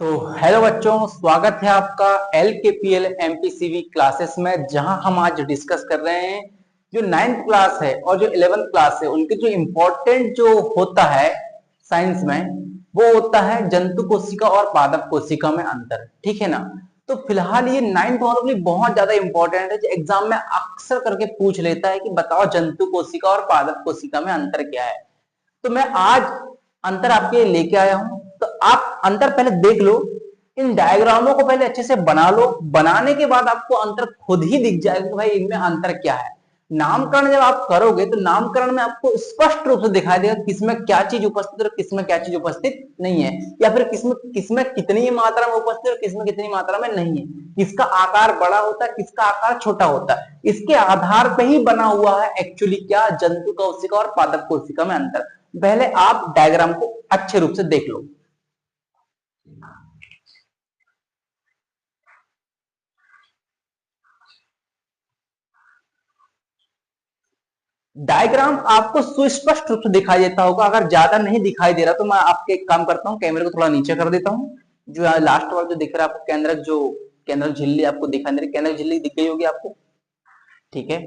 तो हेलो बच्चों, स्वागत है आपका LKPL MPCV क्लासेस में, जहां हम आज डिस्कस कर रहे हैं जो 9th क्लास है और जो 11th क्लास है उनके जो इम्पोर्टेंट जो होता है साइंस में, वो होता है जंतु कोशिका और पादप कोशिका में अंतर। ठीक है ना। तो फिलहाल ये 9th वालों के लिए बहुत ज्यादा इंपॉर्टेंट है, जो एग्जाम में अक्सर करके पूछ लेता है कि बताओ जंतु कोशिका और पादप कोशिका में अंतर क्या है। तो मैं आज अंतर आपके लेके आया हूं। तो आप अंतर पहले देख लो, इन डायग्रामों को पहले अच्छे से बना लो। बनाने के बाद आपको अंतर खुद ही दिख जाएगा कि भाई इनमें अंतर क्या है। नामकरण जब आप करोगे तो नामकरण में आपको स्पष्ट रूप से दिखाई देगा किसमें क्या चीज उपस्थित है और किसमें क्या चीज उपस्थित नहीं है, या फिर किसमें किसमें कितनी मात्रा में उपस्थित है और किसमें कितनी मात्रा में नहीं है, किसका आकार बड़ा होता है किसका आकार छोटा होता है। इसके आधार पर ही बना हुआ है एक्चुअली क्या जंतु कोशिका और पादप कोशिका में अंतर। पहले आप डायग्राम को अच्छे रूप से देख लो। डायग्राम आपको सुस्पष्ट रूप से दिखाई देता होगा। अगर ज्यादा नहीं दिखाई दे रहा तो मैं आपके एक काम करता हूं, कैमरे को थोड़ा नीचे कर देता हूं। जो लास्ट वाला जो दिख रहा है आपको, केंद्रक झिल्ली आपको दिखाई दे रही, केंद्रक झिल्ली दिख गई होगी आपको। ठीक है,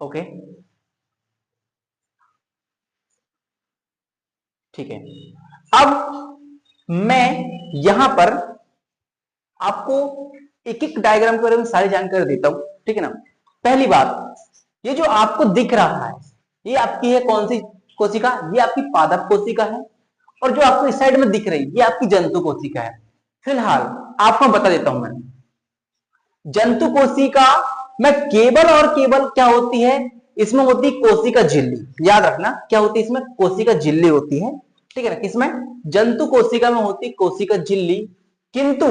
ओके, ठीक है। अब मैं यहां पर आपको एक एक डायग्राम के बारे में सारी जानकारी देता हूं। ठीक है ना। पहली बात, ये जो आपको दिख रहा है ये आपकी है कौन सी कोशिका? ये आपकी पादप कोशिका है। और जो आपको इस साइड में दिख रही है ये आपकी जंतु कोशिका है। फिलहाल आपको बता देता हूं मैं, जंतु कोशिका में केवल और केवल क्या होती है, इसमें होती है कोशिका झिल्ली। याद रखना क्या होती है इसमें, कोशिका झिल्ली होती है। ठीक है ना। किसमें? जंतु कोशिका में होती है कोशिका झिल्ली। किंतु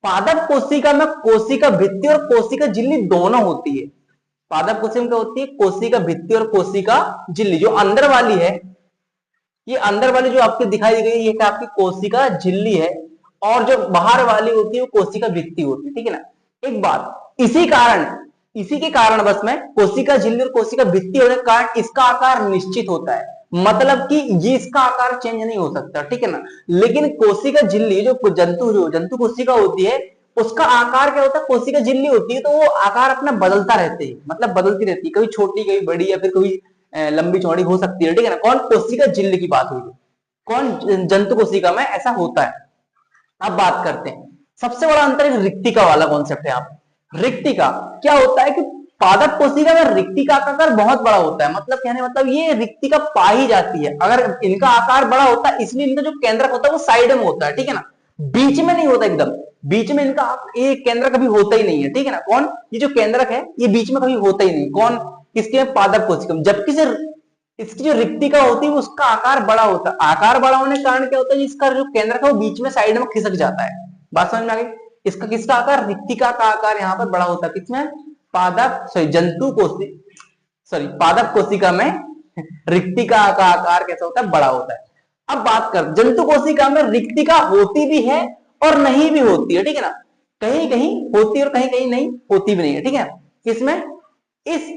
पादप कोशिका में कोशिका भित्ति और कोशिका झिल्ली दोनों होती है। पादप कोशिका में क्या होती है, कोशिका भित्ति और कोशिका झिल्ली। जो अंदर वाली है, ये अंदर वाली जो आपको दिखाई दे रही है ये आपकी कोशिका झिल्ली है, और जो बाहर वाली होती है वो कोशिका भित्ति होती है। ठीक है ना। एक बात, इसी के कारण बस में कोशिका झिल्ली और कोशिका भित्ति होने के कारण इसका आकार निश्चित होता है। मतलब कि ये इसका आकार चेंज नहीं हो सकता। ठीक है ना। लेकिन कोशिका झिल्ली जो जंतु कोशिका होती है उसका आकार क्या होता है, कोशिका झिल्ली होती है तो वो आकार अपना बदलता रहते है, मतलब बदलती रहती है, कभी छोटी कभी बड़ी या फिर कभी लंबी चौड़ी हो सकती है। ठीक है ना। कौन? कोशिका झिल्ली की बात हुई, कौन? जंतु कोशिका में ऐसा होता है। अब बात करते हैं, सबसे बड़ा अंतर एक रिक्तिका वाला कॉन्सेप्ट है। आप रिक्तिका क्या होता है कि पादप कोशिका में रिक्तिका का आकार बहुत बड़ा होता है। मतलब कहने मतलब ये रिक्तिका पाई जाती है। अगर इनका आकार बड़ा होता है इसलिए इनका जो केंद्रक होता है वो साइड में होता है। ठीक है ना। बीच में नहीं होता, एकदम बीच में इनका ये केंद्रक कभी होता ही नहीं है। ठीक है ना। कौन? ये जो केंद्रक है ये बीच में कभी होता ही नहीं। कौन? किसके? पादप कोशिका में। जबकि इसकी जो रिक्तिका होती है उसका आकार बड़ा होता है। आकार बड़ा होने के कारण क्या होता है, इसका जो केंद्रक है वो बीच में साइड में खिसक जाता है। बात समझ में आ गई? इसका किसका आकार? रिक्तिका का आकार यहाँ पर बड़ा होता है। किसमें? पादप कोशिका में रिक्तिका का आकार कैसा होता है? बड़ा होता है। अब बात कर, जंतु कोशिका में रिक्तिका होती भी है और नहीं भी होती है। ठीक है ना। कहीं कहीं होती है और कहीं कहीं नहीं होती भी नहीं है। ठीक है। किसमें? इस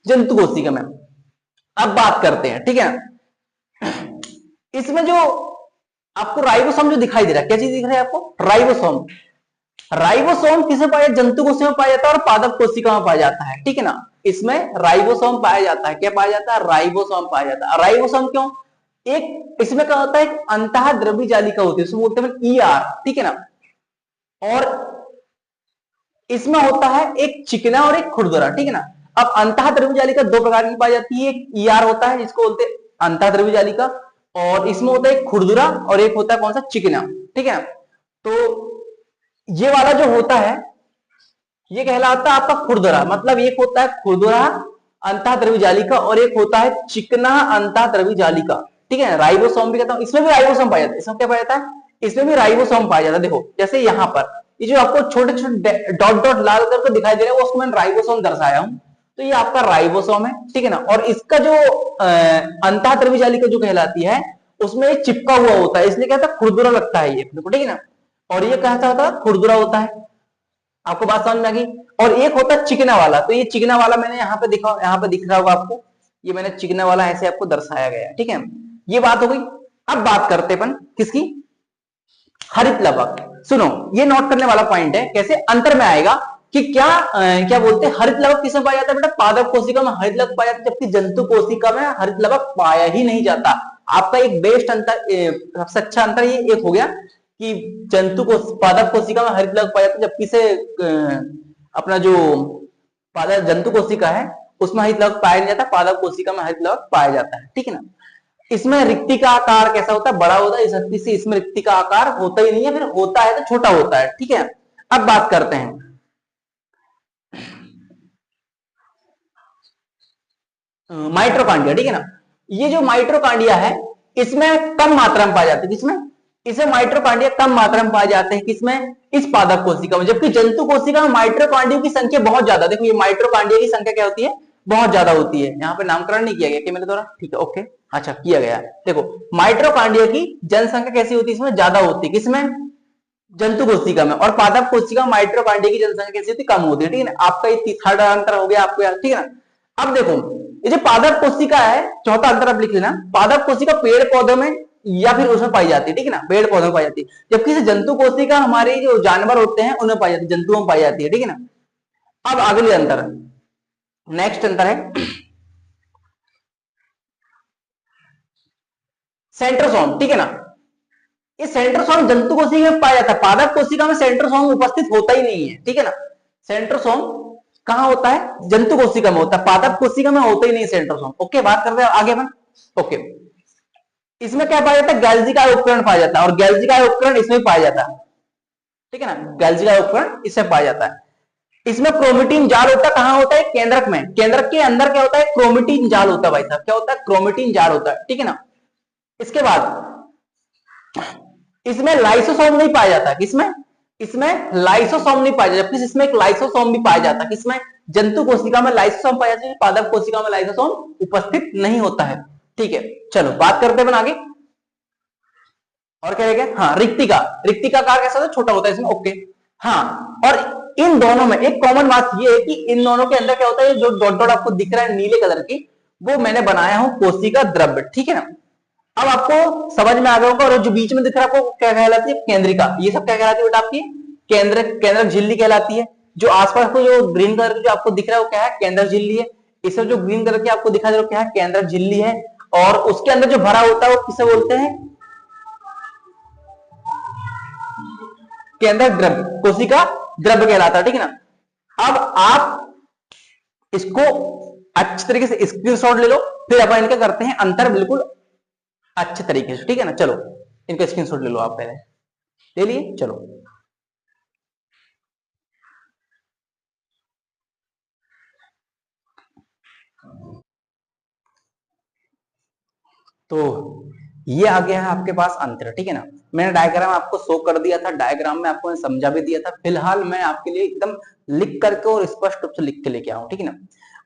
जंतु कोशिका में। अब बात करते हैं, ठीक है ना, इसमें जो आपको राइबोसोम जो दिखाई दे रहा है, क्या चीज दिख रहा है आपको? राइबोसोम। राइबोसोम किसे पाया? जंतु कोशिका में पाया जाता है और पादप कोशिका में पाया जाता है। ठीक है ना। इसमें राइबोसोम पाया जाता है। क्या पाया जाता है? राइबोसोम पाया जाता है। राइबोसोम क्यों? एक इसमें क्या होता है, एक अंतः द्रव्य जालिका होती है, उसमें बोलते हैं ER। ठीक है ना। और इसमें होता है एक चिकना और एक खुरदरा। ठीक है ना। अब अंतः द्रव्य जालिका दो प्रकार की पाई जाती है, एक ER होता है जिसको बोलते हैं अंतः द्रव्य जालिका, और इसमें होता है एक खुरदुरा और एक होता है कौन सा? चिकना। ठीक है ना। तो ये वाला जो होता है ये कहलाता है आपका खुरदुरा। मतलब एक होता है खुरदुरा अंतः द्रव्य जालिका और एक होता है चिकना अंतः द्रव्य जालिका। ठीक है। राइबोसोम भी कहता हूं, इसमें भी राइबोसोम पाया जाता है। इसमें क्या पाया जाता है? इसमें भी राइबोसोम पाया जाता है। देखो जैसे यहां पर ये जो आपको छोटे छोटे डॉट डॉट लाल करके दिखाई दे रहा है वो उसको मैंने राइबोसोम दर्शाया हूं। तो ये आपका राइबोसोम है। ठीक है ना। और इसका जो अंतः द्रव्य जालिका जो कहलाती है उसमें चिपका हुआ होता है, इसलिए कहता है खुरदुरा लगता है ये। देखो ठीक है ना। और ये कहता होता है खुरदुरा होता है। आपको बात समझ में आ गई? और एक होता है चिकना वाला। तो ये चिकना वाला मैंने यहाँ पे दिखा, यहाँ पे दिख रहा होगा आपको, ये मैंने चिकना वाला ऐसे आपको दर्शाया गया। ठीक है। ये बात हो गई। अब बात करते अपन किसकी, हरित लवक। सुनो, ये नोट करने वाला पॉइंट है, कैसे अंतर में आएगा कि क्या बोलते हैं, हरित लवक किसमें पाया जाता है बेटा, पादप कोशिका में हरित लवक पाया जाता है, जबकि जंतु कोशिका में हरित लवक पाया ही नहीं जाता। आपका एक बेस्ट अंतर, सबसे अच्छा अंतर ये एक हो गया कि जंतु को पादप कोशिका में हरित लवक पाया जाता है, जबकि से अपना जो पादप जंतु कोशिका है उसमें हरित लवक पाया नहीं जाता, पादप कोशिका में हरित लवक पाया जाता है, ठीक है ना। इसमें रिक्ति का आकार कैसा होता है, बड़ा होता है, इस इसमें रिक्ति का आकार होता ही नहीं है, फिर होता है तो छोटा होता है, ठीक है। अब बात करते हैं माइट्रोकांडिया, ठीक है ना। ये जो माइट्रोकांडिया है इसमें कम मात्रा में पाए जाते हैं, किसमें, इसमें माइट्रोकांडिया कम मात्रा में पाए जाते हैं, किसमें, इस पादप कोशिका में, जबकि जंतु कोशिका में माइट्रोकांडिया की संख्या बहुत ज्यादा, देखो ये माइट्रोकांडिया की संख्या क्या होती है, बहुत ज्यादा होती है। यहाँ पे नामकरण नहीं किया गया कि मेरे द्वारा, ठीक है, ओके, अच्छा किया गया। देखो माइट्रोकांडिया की जनसंख्या कैसी होती है, इसमें ज्यादा होती है, किसमें, जंतु कोशिका में, और पादप कोशिका माइट्रोकांडिया की जनसंख्या कैसी होती है, कम होती है, ठीक है ना। आपका ये थर्ड अंतर हो गया आपको, ठीक है ना। अब देखो ये जो पादप कोशिका है, चौथा अंतर आप लिख लेना, पादप कोशिका पेड़ पौधों में या फिर उसमें पाई जाती है, ठीक है ना, पेड़ पौधों में पाई जाती है, जबकि जंतु कोशिका हमारे जो जानवर होते हैं उनमें पाई जाती है, जंतुओं में पाई जाती है, ठीक है ना। अब अगले अंतर, नेक्स्ट अंतर है सेंट्रोसोम, ठीक है ना। ये सेंट्रोसोम जंतु कोशिका में पाया जाता है, पादप कोशिका में सेंट्रोसोम उपस्थित होता ही नहीं है, ठीक है ना। सेंट्रोसोम कहां होता है, जंतु कोशिका में होता है, पादप कोशिका में होता ही नहीं सेंट्रोसोम। ओके, बात करते हैं आगे अपन। ओके, इसमें क्या पाया जाता है, गैल्जी का उपकरण पाया जाता है, और गैल्जी का उपकरण इसमें पाया जाता है, ठीक है ना, गैल्जी का उपकरण इसमें पाया जाता है। इसमें क्रोमेटिन जाल होता है, कहां होता है, केंद्रक में, केंद्रक के अंदर क्या होता है, क्रोमेटिन जाल होता है भाई साहब, क्या होता है, क्रोमेटिन जाल होता है, ठीक है ना। इसके बाद इसमें लाइसोसोम नहीं पाया जाता, किसमें, इसमें लाइसोसोम नहीं पाया जाता, जबकि इसमें एक लाइसोसोम भी पाया जाता है, किसमें, जंतु कोशिका में लाइसोसोम पाया जाता है, पादप कोशिका में लाइसोसोम उपस्थित नहीं होता है, ठीक है। चलो बात करते हैं आगे, और क्या रहेगा, हाँ रिक्तिका, रिक्तिका का कैसा होता है, छोटा होता है इसमें, ओके। हाँ, और इन दोनों में एक कॉमन बात ये है कि इन दोनों के अंदर क्या होता है, जो डॉट डॉट आपको दिख रहा है नीले कलर की, वो मैंने बनाया हूं कोशिका द्रव्य, ठीक है ना। अब आपको समझ में आ गया होगा, और जो बीच में दिख रहा है आपको क्या कहलाती है, केंद्रिका, ये सब क्या कहलाती है बेटा, आपकी केंद्रक झिल्ली कहलाती है। जो आसपास को जो ग्रीन कलर की जो आपको दिख रहा है वो क्या है, केंद्रक झिल्ली है। इसमें जो ग्रीन कलर की आपको दिखा दे रहा है क्या है, केंद्रक झिल्ली है, और उसके अंदर जो भरा होता है वो किसे बोलते हैं, केंद्रक द्रव्य, कोशिका द्रव्य कहलाता है, ठीक है ना। अब आप इसको अच्छी तरीके से स्क्रीनशॉट ले लो, फिर अपन इनका करते हैं अंतर बिल्कुल अच्छे तरीके से, ठीक है ना। चलो इनका स्क्रीनशॉट ले लो, आप पहले ले लिए, चलो। तो ये आ गया है आपके पास अंतर, ठीक है ना। मैंने डायग्राम आपको शो कर दिया था, डायग्राम में आपको समझा भी दिया था, फिलहाल मैं आपके लिए एकदम लिख करके और स्पष्ट रूप से लिख के लेके आऊं, ठीक है ना।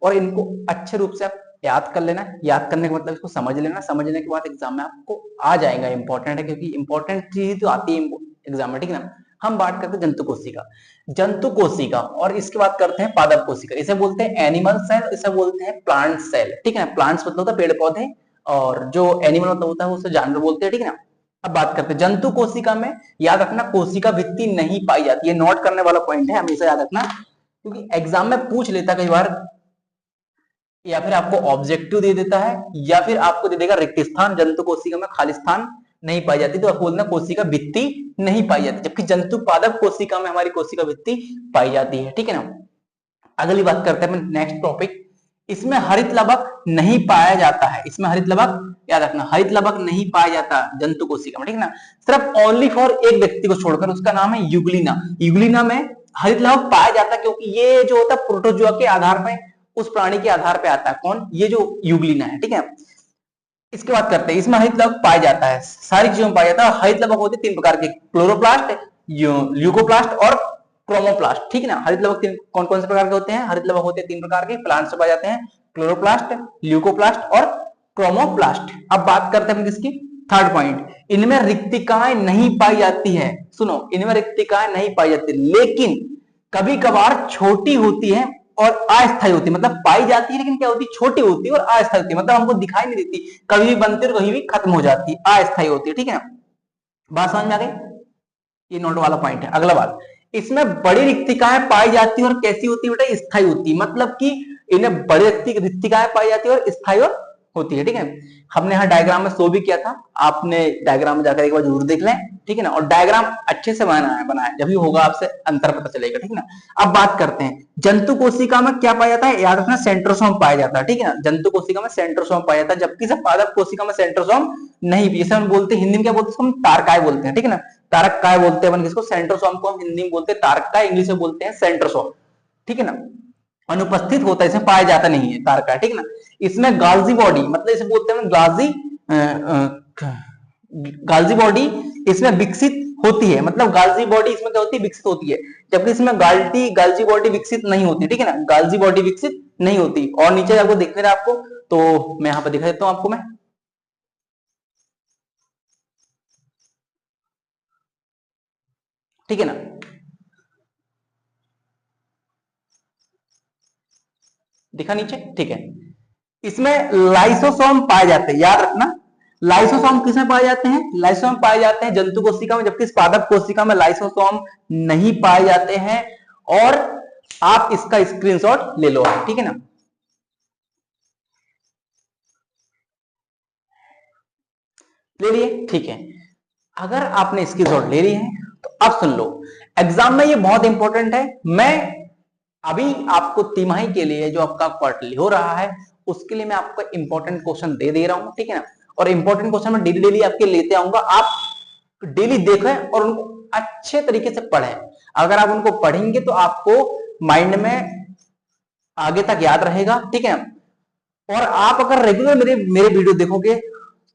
और इनको अच्छे रूप से आप याद कर लेना, याद करने का मतलब इसको समझ लेना, समझने के बाद एग्जाम में आपको आ जाएगा, इंपॉर्टेंट है, क्योंकि इंपॉर्टेंट चीज तो आती है एग्जाम में, ठीक है ना। हम बात करते हैं जंतु कोशिका, जंतु कोशिका, और इसके बाद करते हैं पादप कोशिका। इसे बोलते हैं एनिमल सेल, इसे बोलते हैं प्लांट सेल, ठीक है ना। प्लांट्स मतलब होता है पेड़ पौधे, और जो एनिमल मतलब होता है उसे जानवर बोलते हैं, ठीक है ना। अब बात करते हैं जंतु कोशिका में, याद रखना कोशिका भित्ति नहीं पाई जाती है, नोट करने वाला पॉइंट है, हमेशा याद रखना, क्योंकि एग्जाम में पूछ लेता कई बार, या फिर आपको ऑब्जेक्टिव दे देता है, या फिर आपको दे देगा रिक्त स्थान, जंतु कोशिका में खाली स्थान नहीं पाई जाती, तो आप बोलना कोशिका भित्ति नहीं पाई जाती, जबकि जंतु पादप कोशिका में हमारी कोशिका भित्ति पाई जाती है, ठीक है ना। अगली बात करते हैं नेक्स्ट टॉपिक, इसमें हरित लवक नहीं पाया जाता है, इसमें हरित लवक, याद रखना हरित लवक नहीं पाया जाता जंतु कोशिका में, ठीक है ना। सिर्फ ओनली फॉर एक व्यक्ति को छोड़कर, उसका नाम है यूग्लिना, यूग्लिना में हरित लवक पाया जाता है, क्योंकि ये जो होता है प्रोटोजुआ के आधार पर, उस प्राणी के आधार पर आता है, कौन, ये जो यूग्लिना है, ठीक है। इसके बाद करते हैं, इसमें हरित लवक पाया जाता है, सारी चीजों में पाया जाता है। हरित लवक होते 3 प्रकार के, क्लोरोप्लास्ट, ल्यूकोप्लास्ट और क्रोमोप्लास्ट, ठीक है ना। हरित लवक कौन कौन से प्रकार के होते हैं, हरित लवक होते हैं 3 प्रकार के, प्लांट से पाए जाते हैं, क्लोरोप्लास्ट, ल्यूकोप्लास्ट और क्रोमोप्लास्ट। अब बात करते हैं किसकी, थर्ड पॉइंट, इनमें रिक्तिकाएं नहीं पाई जाती है, सुनो, इनमें रिक्तिकाएं नहीं पाई जाती, लेकिन कभी कभार छोटी होती है, और अस्थायी होती है, मतलब पाई जाती है लेकिन क्या होती है, छोटी होती है और अस्थायी होती है, मतलब हमको दिखाई नहीं देती, कभी भी बनती है और कहीं भी खत्म हो जाती है, अस्थायी होती है। ठीक है ना, बात समझ में आ गई? ये नोट वाला पॉइंट है। अगला बात, इसमें बड़ी रिक्तिकाएं पाई जाती है और कैसी होती है बेटा, स्थायी होती है, मतलब कि इन्हें बड़ी रिक्तिकाएं पाई जाती है और स्थायी और होती है। ठीक है, हमने यहाँ डायग्राम में शो भी किया था, आपने डायग्राम में जाकर एक बार जरूर देख लें। ठीक है ना, और डायग्राम अच्छे से बनाया जब भी होगा आपसे अंतर पता चलेगा। ठीक है ना, अब बात करते हैं जंतु कोशिका में क्या पाया जाता है, याद रखना सेंट्रोसोम पाया जाता है। ठीक है ना, जंतु कोशिका में सेंट्रोसोम पाया जाता है, जबकि पादप कोशिका में सेंट्रोसोम नहीं, जैसे हम बोलते हैं हिंदी में क्या बोलते हैं, हम तारकाय बोलते हैं। ठीक है ना, तारक काय बोलते हैं अपन किसको, सेंट्रोसोम को हम हिंदी में बोलते हैं तारक काय, इंग्लिश में बोलते हैं सेंट्रोसोम। ठीक है ना, अनुपस्थित होता है, इसमें पाया जाता नहीं है तारक काय। ठीक है ना, इसमें गाल्जी बॉडी, मतलब इसे बोलते हैं गाल्जी बॉडी इसमें विकसित होती है, मतलब गाल्जी बॉडी इसमें क्या होती है, विकसित होती है, जबकि इसमें गाल्जी बॉडी विकसित नहीं होती। ठीक है ना, गाल्जी बॉडी विकसित नहीं होती। और नीचे आपको दिख रहा है आपको, तो मैं यहाँ पर दिखा देता हूँ आपको मैं, ठीक है ना, दिखा नीचे, ठीक है। इसमें लाइसोसोम पाए जाते हैं, याद रखना, लाइसोसोम किसमें पाए जाते हैं, लाइसोसोम पाए जाते हैं जंतु कोशिका में, जबकि पादप कोशिका में लाइसोसोम नहीं पाए जाते हैं। और आप इसका स्क्रीनशॉट ले लो, ठीक है ना, ले लिए, ठीक है। अगर आपने स्क्रीनशॉट ले ली है तो अब सुन लो, एग्जाम में ये बहुत इंपॉर्टेंट है। मैं अभी आपको तिमाही के लिए जो आपका क्वार्टरली हो रहा है उसके लिए मैं आपको इंपॉर्टेंट क्वेश्चन दे रहा हूं, ठीक है ना, और इंपॉर्टेंट क्वेश्चन मैं डेली डेली आपके लेते आऊंगा, आप डेली देखें और उनको अच्छे तरीके से पढ़ें। अगर आप उनको पढ़ेंगे तो आपको माइंड में आगे तक याद रहेगा, ठीक है। और आप अगर रेगुलर मेरे मेरे वीडियो देखोगे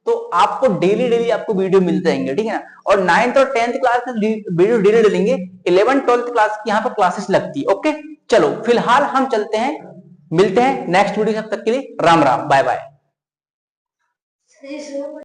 तो आपको डेली डेली आपको वीडियो मिलते रहेंगे, ठीक है ना। और 9th और 10th क्लास के वीडियो डेली डालेंगे, 11th 12th क्लास की यहाँ पर क्लासेस लगती है। ओके, चलो फिलहाल हम चलते हैं, मिलते हैं नेक्स्ट वीडियो, तब तक के लिए राम राम, बाय बाय।